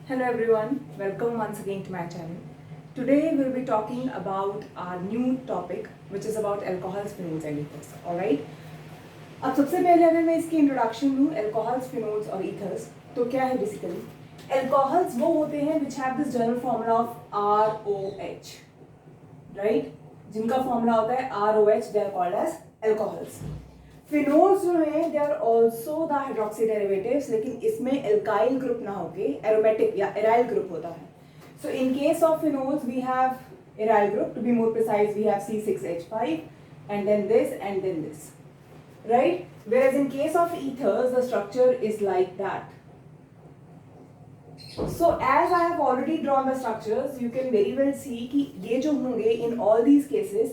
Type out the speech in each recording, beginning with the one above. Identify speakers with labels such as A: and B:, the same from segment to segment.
A: Hello everyone, welcome once again to my channel. Today we'll be talking about our new topic which is about alcohols, phenols and ethers. Alright? अब सबसे पहले अगर मैं इसकी introduction दूँ alcohols, phenols और ethers तो क्या है बेसिकली alcohols वो होते हैं which have this general formula of ROH, right? जिनका फॉर्मूला होता है ROH, they are called as alcohols. Phenols जो हैं they are also the hydroxy derivatives, लेकिन इसमें एल्काइल ग्रुप ना होके एरोमेटिक या एराइल ग्रुप होता है. So in case of phenols we have aryl group, to be more precise we have C6H5 and then this, right? Whereas in case of ethers the structure is like that. So as I have already drawn the structures, you can very well see कि ये जो होंगे in all these cases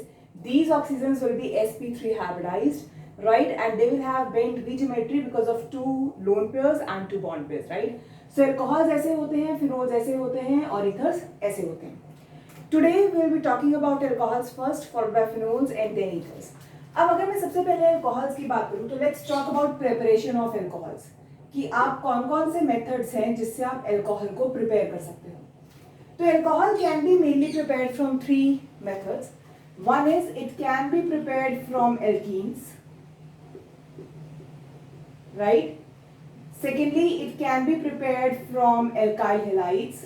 A: these oxygens will be sp3 hybridized, right? And they will have bent V geometry because of two lone pairs and two bond pairs, right? So alcohols ऐसे होते हैं, phenols ऐसे होते हैं और ethers ऐसे होते हैं. Today we will be talking about alcohols first, followed by phenols and then ethers. अब अगर मैं सबसे पहले alcohols की बात करूँ तो let's talk about preparation of alcohols, कि आप कौन कौन से methods हैं जिससे आप alcohol को prepare कर सकते हो. तो alcohol can be mainly prepared from three methods. One is it can be prepared from alkenes, right? Secondly, it can be prepared from alkyl halides,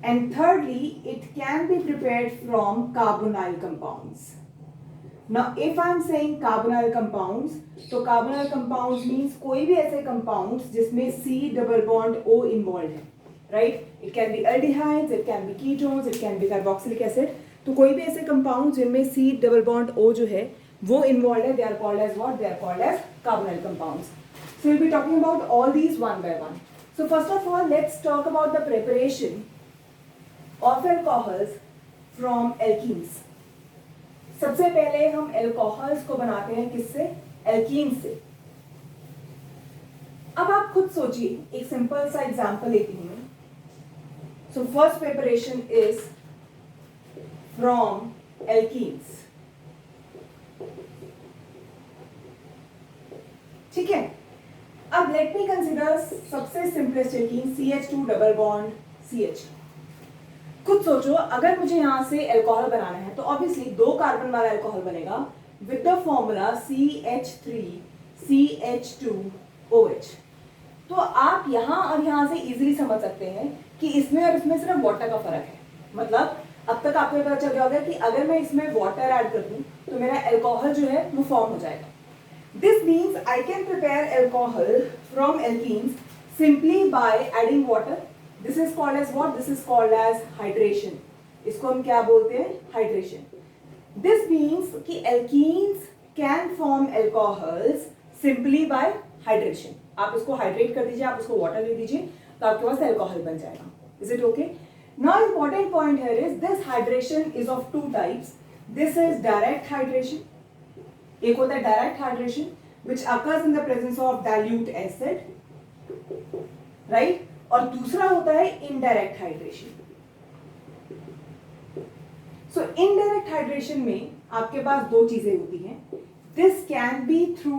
A: and thirdly, it can be prepared from carbonyl compounds. Now, if I am saying carbonyl compounds, तो carbonyl compounds means कोई भी ऐसे compounds जिसमें C double bond O involved है, right? It can be aldehydes, it can be ketones, it can be carboxylic acid. तो कोई भी ऐसे compounds जिनमें C double bond O जो है वो involved है, they are called as what? They are called as carbonyl compounds. So we'll be talking about all these one by one. So first of all, let's talk about the preparation of alcohols from alkenes. सबसे पहले हम alcohols को बनाते हैं किससे? alkenes से. अब आप खुद सोचिए, एक सिंपल सा एग्जांपल लेती हूँ. So first preparation is from alkenes. ठीक है. अब लेट मी कंसिडर सबसे simplest alkene CH2 double bond CH. खुद सोचो, अगर मुझे यहाँ से अल्कोहल बनाना है तो ऑब्वियसली दो कार्बन वाला अल्कोहल बनेगा विद द फॉर्मूला CH3CH2OH. तो आप यहाँ और यहाँ से इजीली समझ सकते हैं कि इसमें और इसमें सिर्फ वाटर का फर्क है. मतलब अब तक आपको पता चल गया होगा कि अगर मैं इसमें वाटर ऐड कर दूं तो मेरा अल्कोहल जो है वो फॉर्म हो जाएगा. This means I can prepare alcohol from alkenes simply by adding water. This is called as what? This is called as hydration. इसको हम क्या बोलते हैं? Hydration. This means कि alkenes can form alcohols simply by hydration. आप इसको hydrate कर दीजिए, आप उसको water दे दीजिए, तो आपके पास alcohol बन जाएगा. Is it okay? Now important point here is this hydration is of two types. This is direct hydration. एक होता है direct hydration which occurs in the presence of dilute acid, right? और दूसरा होता है इनडायरेक्ट हाइड्रेशन. सो indirect hydration में आपके पास दो चीजें होती हैं. This can be through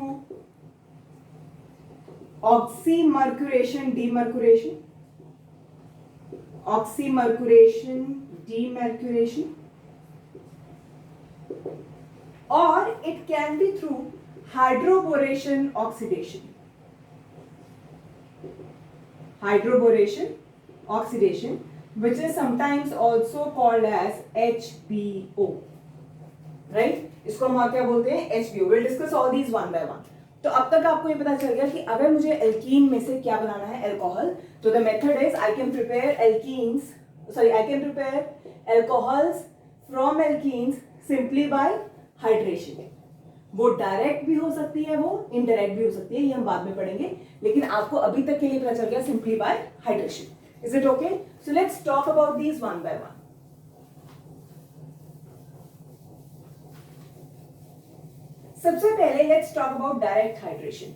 A: oxymercuration demercuration, oxymercuration demercuration, or it can be through hydroboration oxidation. Hydroboration oxidation, which is sometimes also called as HBO, right? इसको हम और क्या बोलते हैं? HBO. We'll discuss all these one by one. तो अब तक आपको ये पता चल गया कि अगर मुझे एल्कीन में से क्या बनाना है? अल्कोहल. तो the method is I can prepare alcohols from alkenes simply by hydration. वो डायरेक्ट भी हो सकती है, वो इनडायरेक्ट भी हो सकती है, ये हम बाद में पढ़ेंगे, लेकिन आपको अभी तक के लिए पता चल गया simply by hydration. Is it okay? So let's talk about these one by one. सबसे पहले let's talk about direct hydration.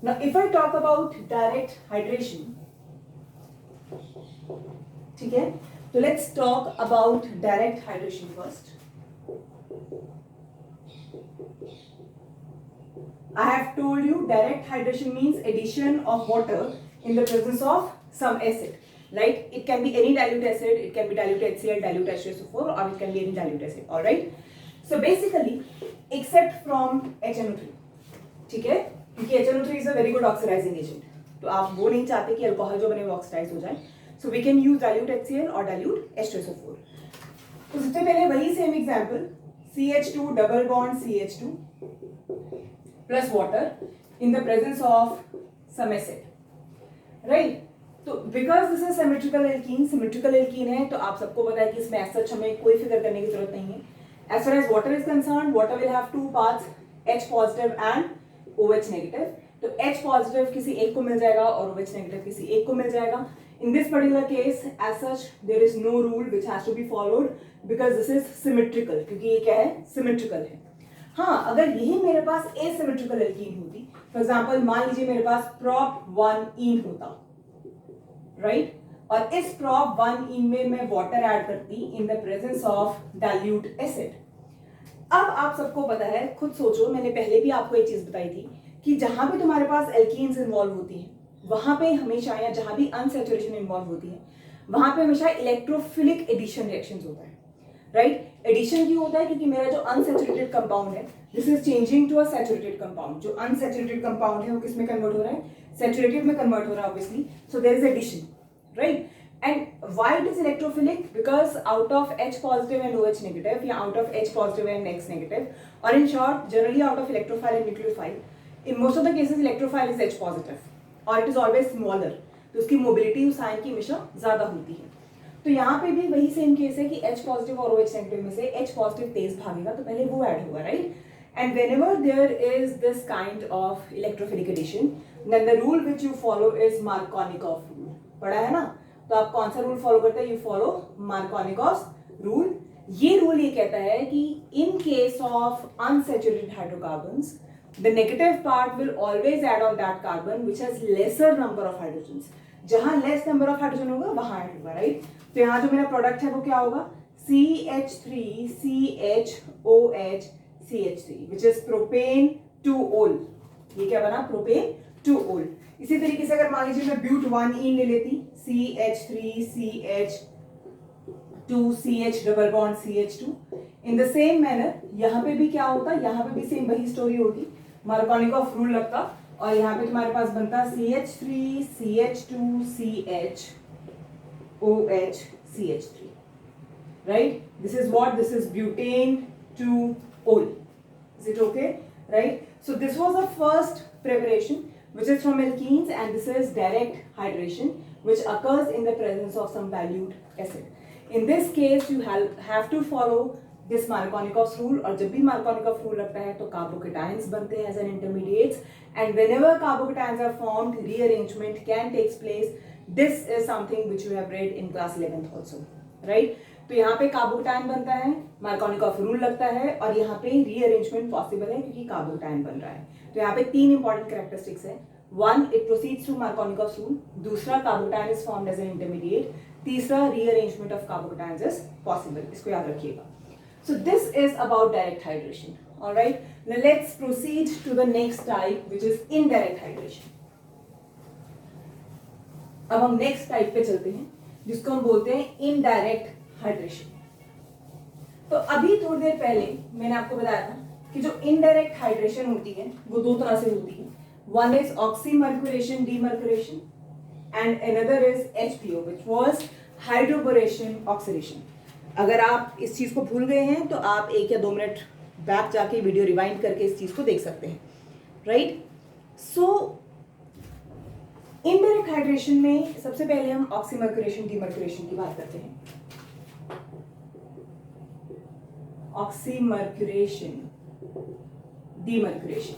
A: Now if I talk about direct hydration, ठीक है, so let's talk about direct hydration first. I have told you direct hydration means addition of water in the presence of some acid. Right? It can be any dilute acid, it can be dilute HCl, dilute H2SO4, or it can be any dilute acid. All right? So basically, except from HNO3. ठीक है? क्योंकि HNO3 is a very good oxidizing agent. तो आप वो नहीं चाहते कि alcohol जो बने वो ऑक्सीडाइज हो जाए. So we can use dilute HCl or dilute H2SO4. तो सबसे पहले वही same example, CH2 double bond CH2 plus water in the presence of some acid. Right? तो because this is symmetrical alkene है, तो आप सबको पता है कि इसमें ऐसा हमें कोई फिगर करने की जरूरत नहीं है. As far as water is concern, water will have two parts, H positive and OH negative. तो H पॉजिटिव किसी एक को मिल जाएगा और OH नेगेटिव किसी एक को मिल जाएगा. In this particular case, as such, there is no rule which has to be followed because this is symmetrical. क्योंकि ये क्या है? Symmetrical है. हाँ, अगर यही मेरे पास asymmetrical एल्कीन होती, फॉर एग्जाम्पल मान लीजिए मेरे पास prop 1ene होता, राइट? और इस prop 1ene में मैं वाटर ऐड करती इन the presence of dilute acid. अब आप सबको पता है, खुद सोचो, मैंने पहले भी आपको एक चीज बताई थी कि जहां पे तुम्हारे पास एल्कीन्स इन्वॉल्व होती हैं वहां पे हमेशा, या जहां भी अनसैचुरेशन इन्वॉल्व होती है वहां पे हमेशा इलेक्ट्रोफिलिक एडिशन रिएक्शंस होता है. राइट? एडिशन क्यों होता है? क्योंकि मेरा जो अनसैचुरेटेड कंपाउंड है this is changing to a saturated compound. जो अनसैचुरेटेड कंपाउंड है वो किस में कन्वर्ट हो रहा है? सैचुरेटेड में कन्वर्ट हो रहा है obviously. So there is addition. Right? And why it is electrophilic? Because out of H positive and OH negative, या out of H positive and X negative, or in short, generally out of electrophile and nucleophile, in most of the cases electrophile is H positive, or it is always smaller. तो उसकी mobility उस ion की हमेशा ज्यादा होती है. तो यहाँ पे भी वही सेम केस है कि H पॉजिटिव और OH नेगेटिव में से H पॉजिटिव तेज भागेगा तो पहले वो ऐड होगा, right? And whenever there is this kind of electrophilic addition, then the rule which you follow is Markovnikov rule. पढ़ा है ना? तो आप कौन सा रूल फॉलो करते हैं? You follow Markovnikov rule. ये रूल ये कहता है कि in case of unsaturated hydrocarbons the negative part will always add on that carbon which has laser number of hydrogens. जहां लेस नंबर ऑफ हाइड्रोजन होगा वहां ऐड होगा, राइट? तो यहाँ जो मेरा प्रोडक्ट है वो क्या होगा? CH3CHOH CH3 which is propane 2-ol. ये क्या बना? Propane 2-ol. इसी तरीके से अगर मान लीजिए मैं ब्यूट 1ene ले लेती, CH3CH2CH double bond CH2. In the same manner यहाँ पे भी क्या होता? यहाँ पे भी सेम वही स्टोरी होती, मार्कोनिकॉफ रूल लगता और यहाँ पे तुम्हारे पास बनता CH3CH2CHOH CH3. Right? This is what? This is butane 2-ol. Is it okay? Right? So this was the first preparation which is from alkenes, and this is direct hydration which occurs in the presence of some dilute acid. In this case you have to follow this Markovnikov's rule, और जब भी Markovnikov rule लगता है तो carbocations बनते हैं as an intermediates, and whenever carbocations are formed rearrangement can takes place. This is something which you have read in class 11th also, right? तो यहाँ पे कार्बोकैटायन बनता है, मार्कोनिकॉफ रूल लगता है और यहाँ पे रीअरेंजमेंट पॉसिबल है क्योंकि कार्बोकैटायन बन रहा है. तो यहाँ पे तीन इंपॉर्टेंट कैरेक्टरिस्टिक्स है. One, it proceeds through Markovnikov rule. दूसरा, carbocation is formed as an intermediate. तीसरा, rearrangement of carbocations is possible. इसको याद रखिएगा. So this is about direct hydration. Alright, let's proceed to the next type which is indirect hydration. अब हम next type पे चलते हैं जिसको हम बोलते हैं इनडायरेक्ट हाइड्रेशन. तो अभी थोड़ी देर पहले मैंने आपको बताया था कि जो इनडायरेक्ट हाइड्रेशन होती है वो दो तरह से होती है. One is oxymercuration demercuration and another is HPO which was hydroboration oxidation. अगर आप इस चीज को भूल गए हैं तो आप 1 या 2 मिनट बैक जाके वीडियो रिवाइंड करके इस चीज को देख सकते हैं, राइट? सो इनडायरेक्ट हाइड्रेशन में सबसे पहले हम ऑक्सीमर्क्यूरेशन डीमर्क्यूरेशन की बात करते हैं. Oxymercuration demercuration.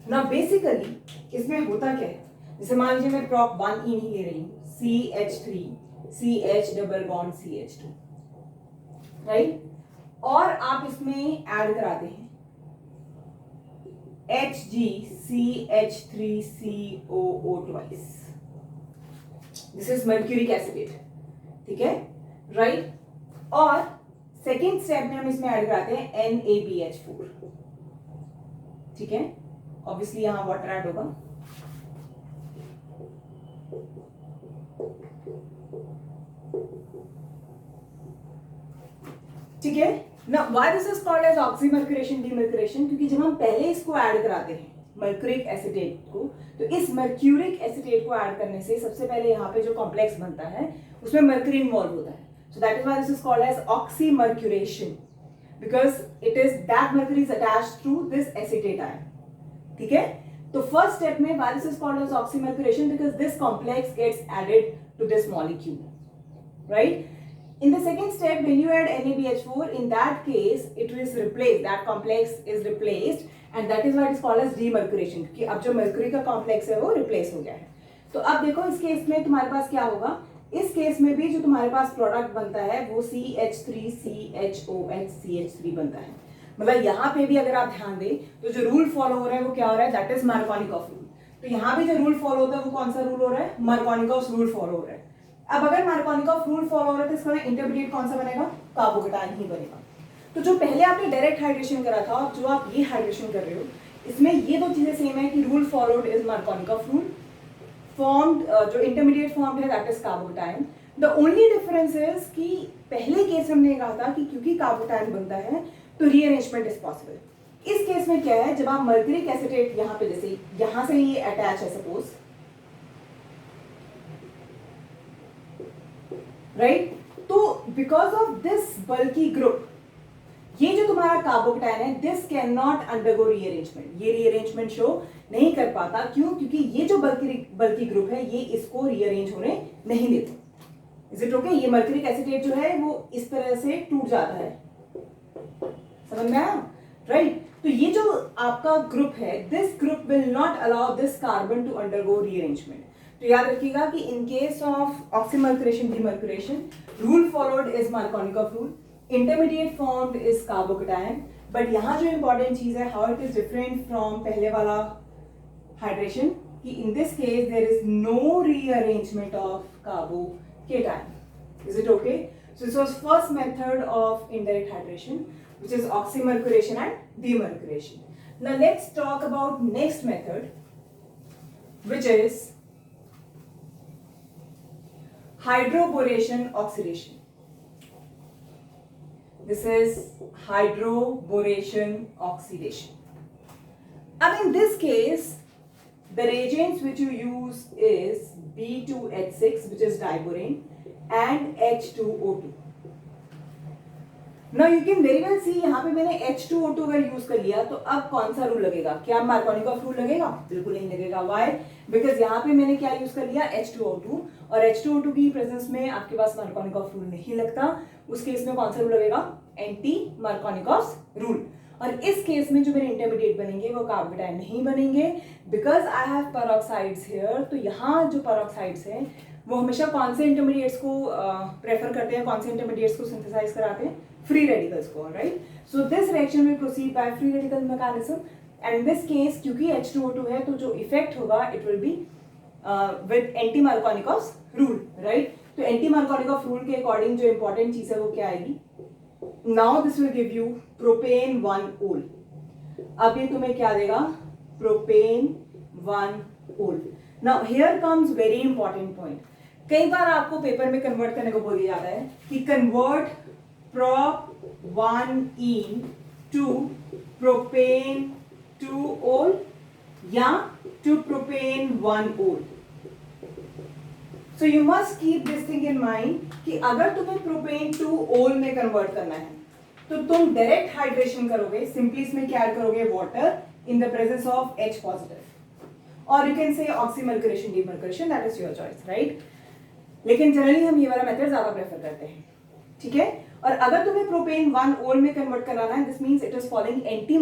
A: ना बेसिकली इसमें होता क्या है? जैसे मान लीजिए मैं प्रॉप 1ene ही ले रही हूं, CH3CH double bond CH2, right? और आप इसमें ऐड कराते हैं HgCH3COO twice. This is mercuric acid. ठीक है? राइट। और सेकेंड स्टेप में हम इसमें ऐड कराते हैं NaBH4, ठीक है। ऑब्वियसली यहां वाटर ऐड होगा, ठीक है ना। Why this is called as oxymercuration demercuration, क्योंकि जब हम पहले इसको ऐड कराते हैं मर्क्यूरिक एसिटेट को, तो इस मर्क्यूरिक एसिटेट को ऐड करने से सबसे पहले यहाँ पे जो कॉम्प्लेक्स बनता है उसमें मर्क्यूरी इन्वॉल्व होता है। So that is why this is called as oxymercuration, because it is that mercury is attached to this acetate ion, ठीक है। तो फर्स्ट स्टेप में why this is called as oxymercuration, because this complex gets added to this molecule, right. In the second step, when you add NaBH4, in that case, it is replaced. That complex is replaced, and that is why it is called as demercuration. क्योंकि अब जो mercury का complex है वो replace हो गया है। तो अब देखो इस केस में तुम्हारे पास क्या होगा, इस केस में भी जो तुम्हारे पास प्रोडक्ट बनता है वो CH3CHOH बनता है। मतलब यहाँ पे भी अगर आप ध्यान दें तो जो रूल फॉलो हो रहा है वो क्या हो रहा है, दैट इज मार्कोनिकॉफ रूल। तो यहाँ भी जो रूल फॉलो होता है वो कौन सा रूल हो रहा है, मार्कोनिकॉफ रूल फॉलो हो रहा है। अब अगर मार्कोनिकॉफ रूल फॉलो हो रहा है तो इसका इंटरमीडिएट कौन सा बनेगा, कार्बोकेटायन ही बनेगा। तो जो पहले आपने डायरेक्ट हाइड्रेशन करा था और जो आप ये हाइड्रेशन कर रहे हो, इसमें ये दो चीजें सेम है कि rule followed is Markovnikov rule, formed जो इंटरमीडिएट फॉर्म है that is carbocation. The only difference is कि पहले केस में हमने कहा था कि क्योंकि कार्बोकेटायन बनता है तो रीअरेंजमेंट इज पॉसिबल। इस केस में क्या है, जब आप मर्क्यूरिक एसिटेट यहाँ पे जैसे यहां से ये अटैच है सपोज, राइट, तो because of this bulky group, ये जो तुम्हारा कार्बोकेटायन है this can not undergo rearrangement, ये रीअरेंजमेंट शो नहीं कर पाता। क्यों? क्योंकि ये जो बल्की ग्रुप है ये इसको रीअरेंज होने नहीं देते। Is it okay? ये मर्क्यूरिक एसिटेट जो है वो इस तरह से टूट जाता है, समझ में आया, राइट। तो ये जो आपका ग्रुप है, this group will not allow this carbon to undergo rearrangement. तो याद रखिएगा कि in case of oxymercuration demercuration, rule followed is Markovnikov rule, intermediate formed is carbocation. But यहां जो इंपॉर्टेंट चीज है, how it is different from पहले वाला हाइड्रेशन, कि in this case there is no rearrangement of carbocation. Is it okay? So this was first method of indirect hydration, which is oxymercuration and demercuration. Now let's talk about next method, which is hydroboration oxidation. This is hydroboration oxidation. Now in this case, the reagents which you use is B2H6, which is diborane, and H2O2. Now you can very well see यहाँ पे मैंने H2O2 अगर use कर लिया तो अब कौन सा रूल लगेगा? क्या मार्कोनिकॉफ रूल लगेगा? बिल्कुल नहीं लगेगा। Why? Because यहाँ पे मैंने क्या यूज कर लिया? H2O2, और H2O2 की प्रेजेंस में आपके पास मार्कोनिकॉफ रूल नहीं लगता। उस केस में कौन सा रूल लगेगा? Anti Markovnikov rule. और इस केस में जो मेरे इंटरमीडिएट बनेंगे वो कार्बोकेटायन नहीं बनेंगे, बिकॉज आई हैव पेरोक्साइड्स हियर। तो यहाँ जो पेरोक्साइड्स हैं वो हमेशा कौन से इंटरमीडिएट्स को प्रेफर करते हैं, कौन से इंटरमीडिएट्स को सिंथेसाइज कराते हैं? फ्री रेडिकल्स को, right. So this reaction will proceed by free radical mechanism, and in this case क्योंकि H2O2 है तो जो इफेक्ट होगा it will be with anti Markovnikov rule, right. तो एंटी मार्कोनिकॉफ रूल के अकॉर्डिंग जो इंपॉर्टेंट चीज है वो क्या आएगी? Now this will give you propane 1 ओल। अब ये तुम्हें क्या देगा? प्रोपेन 1 ओल। Now here comes very important point. कई बार आपको पेपर में कन्वर्ट करने को बोल दिया जाता है कि convert prop 1ene to propane 2 ol या to propane 1 ol. So you must keep this thing in mind कि अगर तुम्हें propane 2 ol में कन्वर्ट करना है तो तुम डायरेक्ट हाइड्रेशन करोगे, सिंपली इसमें क्या ऐड करोगे? Water in the presence of H positive, और you can say oxymercuration demercuration, that is your choice, right. लेकिन जनरली हम ये वाला मेथड ज्यादा प्रेफर करते हैं, ठीक है। और अगर तुम्हें प्रोपेन 1 ओल में कन्वर्ट कराना है, this means it is following anti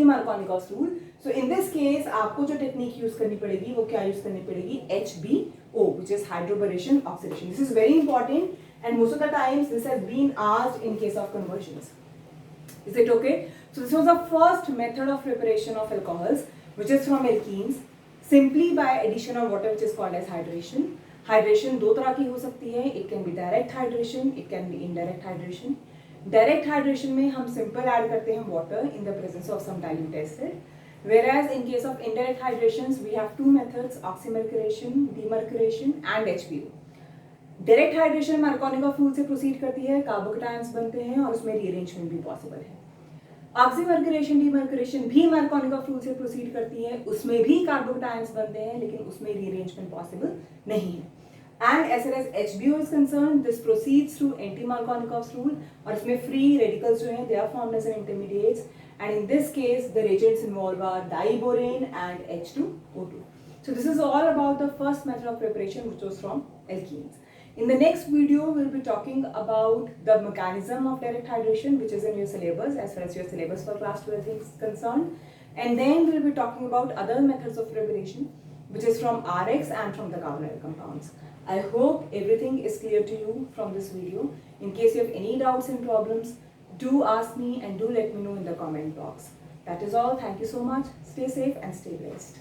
A: Markovnikov rule. So in this case आपको जो टेक्निक यूज करनी पड़ेगी वो क्या यूज करनी पड़ेगी? HBO, which is hydroboration oxidation. This is very important, and most of the times this has been asked in case of conversions. Is it okay? So this was the first method of preparation of alcohols, which is from alkenes, simply by addition of water, which is called as hydration. Hydration दो तरह की हो सकती है, it can be direct hydration, it can be indirect hydration. Direct hydration में हम simple add करते हैं water in the presence of some dilute acid, whereas in case of indirect hydrations we have two methods, oxymercuration, demercuration and HBO. Direct hydration Markovnikov फ्लूइड से proceed करती है, कार्बोकेटायंस बनते हैं और उसमें रीअरेंजमेंट भी पॉसिबल है। ऑक्सीमर्कुरेशन डीमर्कुरेशन भी मार्कोनिका फ्लूइड से प्रोसीड करती है, उसमें भी कार्बोकेटायंस बनते हैं लेकिन उसमें रीअरेंजमेंट पॉसिबल नहीं है। And as far as HBO is concerned, this proceeds through anti-Markovnikov rule और इसमें free radicals जो हैं they are formed as an intermediates, and in this case the reagents involved are diborane and H2O2. So this is all about the first method of preparation, which was from alkenes. In the next video, we'll be talking about the mechanism of direct hydration, which is in your syllabus as far as your syllabus for class 12 is concerned, and then we'll be talking about other methods of preparation, which is from RX and from the carbonyl compounds. I hope everything is clear to you from this video. In case you have any doubts and problems, do ask me and do let me know in the comment box. That is all. Thank you so much. Stay safe and stay blessed.